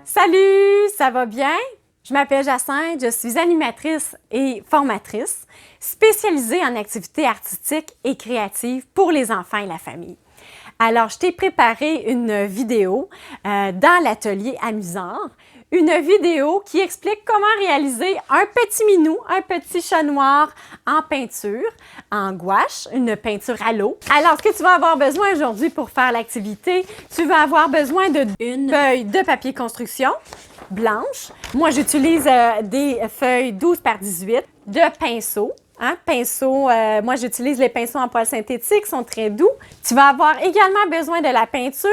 Salut, ça va bien? Je m'appelle Jacinthe, je suis animatrice et formatrice spécialisée en activités artistiques et créatives pour les enfants et la famille. Alors, je t'ai préparé une vidéo dans l'atelier Amusard, une vidéo qui explique comment réaliser un petit minou, un petit chat noir en peinture, en gouache, une peinture à l'eau. Alors, ce que tu vas avoir besoin aujourd'hui pour faire l'activité, tu vas avoir besoin d'une feuille de papier construction blanche. Moi, j'utilise des feuilles 12 par 18, de pinceaux. Moi, j'utilise les pinceaux en poils synthétiques, sont très doux. Tu vas avoir également besoin de la peinture,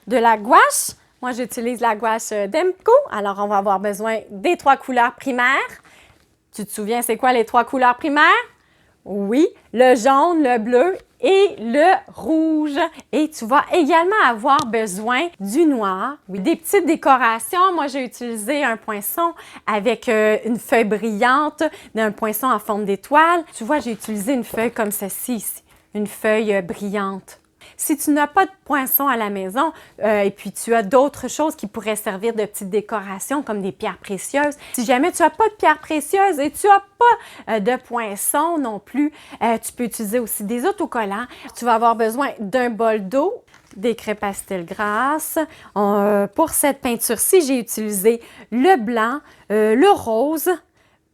de la gouache. Moi, j'utilise la gouache Demco. Alors, on va avoir besoin des 3 couleurs primaires. Tu te souviens, c'est quoi les 3 couleurs primaires? Oui, le jaune, le bleu et le rouge. Et tu vas également avoir besoin du noir. Oui, des petites décorations. Moi, j'ai utilisé un poinçon avec une feuille brillante, un poinçon en forme d'étoile. Tu vois, j'ai utilisé une feuille comme celle-ci ici, une feuille brillante. Si tu n'as pas de poinçon à la maison et puis tu as d'autres choses qui pourraient servir de petites décorations comme des pierres précieuses, si jamais tu n'as pas de pierres précieuses et tu n'as pas de poinçon non plus, tu peux utiliser aussi des autocollants. Tu vas avoir besoin d'un bol d'eau, des craies pastel grasses. Pour cette peinture-ci, j'ai utilisé le blanc, le rose,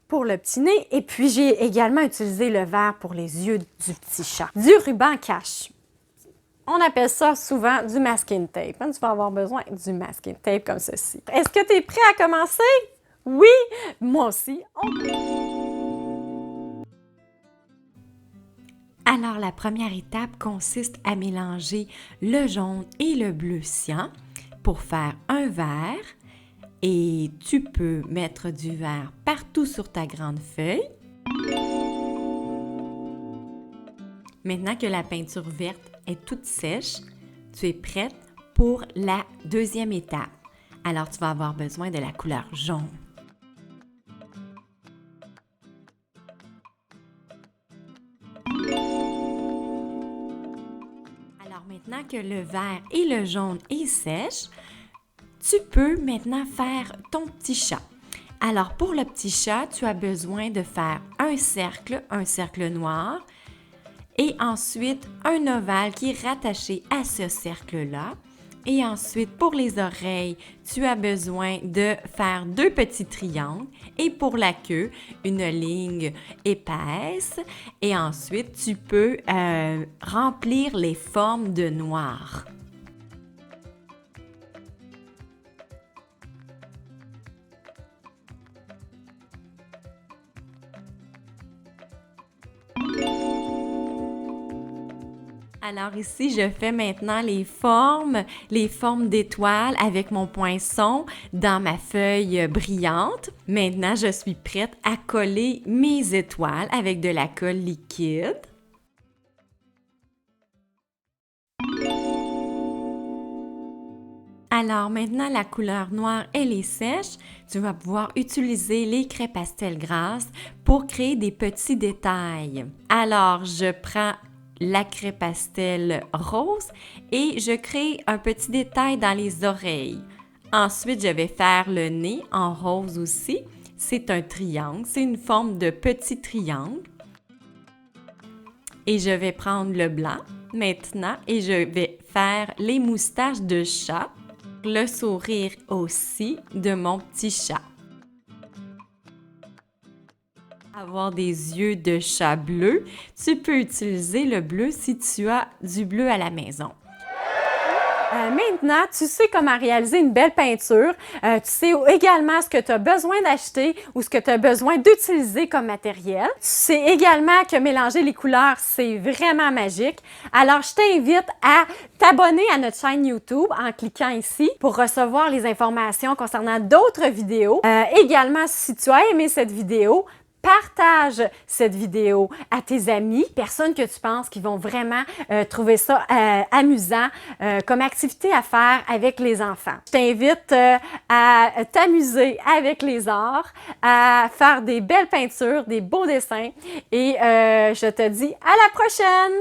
pour le petit nez et puis j'ai également utilisé le vert pour les yeux du petit chat. Du ruban cache. On appelle ça souvent du masking tape. Tu vas avoir besoin du masking tape comme ceci. Est-ce que tu es prêt à commencer? Oui, moi aussi. Alors, la première étape consiste à mélanger le jaune et le bleu cyan pour faire un vert. Et tu peux mettre du vert partout sur ta grande feuille. Maintenant que la peinture verte est toute sèche, tu es prête pour la deuxième étape. Alors, tu vas avoir besoin de la couleur jaune. Alors, maintenant que le vert et le jaune est sèche, tu peux maintenant faire ton petit chat. Alors, pour le petit chat, tu as besoin de faire un cercle noir, et ensuite un ovale qui est rattaché à ce cercle-là. Et ensuite, pour les oreilles, tu as besoin de faire 2 petits triangles. Et pour la queue, une ligne épaisse. Et ensuite, tu peux remplir les formes de noir. Alors ici, je fais maintenant les formes d'étoiles avec mon poinçon dans ma feuille brillante. Maintenant, je suis prête à coller mes étoiles avec de la colle liquide. Alors maintenant, la couleur noire, elle est sèche. Tu vas pouvoir utiliser les craies pastel grasses pour créer des petits détails. Alors, je prends la craie pastel rose et je crée un petit détail dans les oreilles. Ensuite, je vais faire le nez en rose aussi. C'est un triangle, c'est une forme de petit triangle. Et je vais prendre le blanc maintenant et je vais faire les moustaches de chat, le sourire aussi de mon petit chat. Avoir des yeux de chat bleu, tu peux utiliser le bleu si tu as du bleu à la maison. Maintenant, tu sais comment réaliser une belle peinture. Tu sais également ce que tu as besoin d'acheter ou ce que tu as besoin d'utiliser comme matériel. Tu sais également que mélanger les couleurs, c'est vraiment magique. Alors, je t'invite à t'abonner à notre chaîne YouTube en cliquant ici pour recevoir les informations concernant d'autres vidéos. Également, si tu as aimé cette vidéo, partage cette vidéo à tes amis, personnes que tu penses qui vont vraiment trouver ça amusant comme activité à faire avec les enfants. Je t'invite à t'amuser avec les arts, à faire des belles peintures, des beaux dessins et je te dis à la prochaine!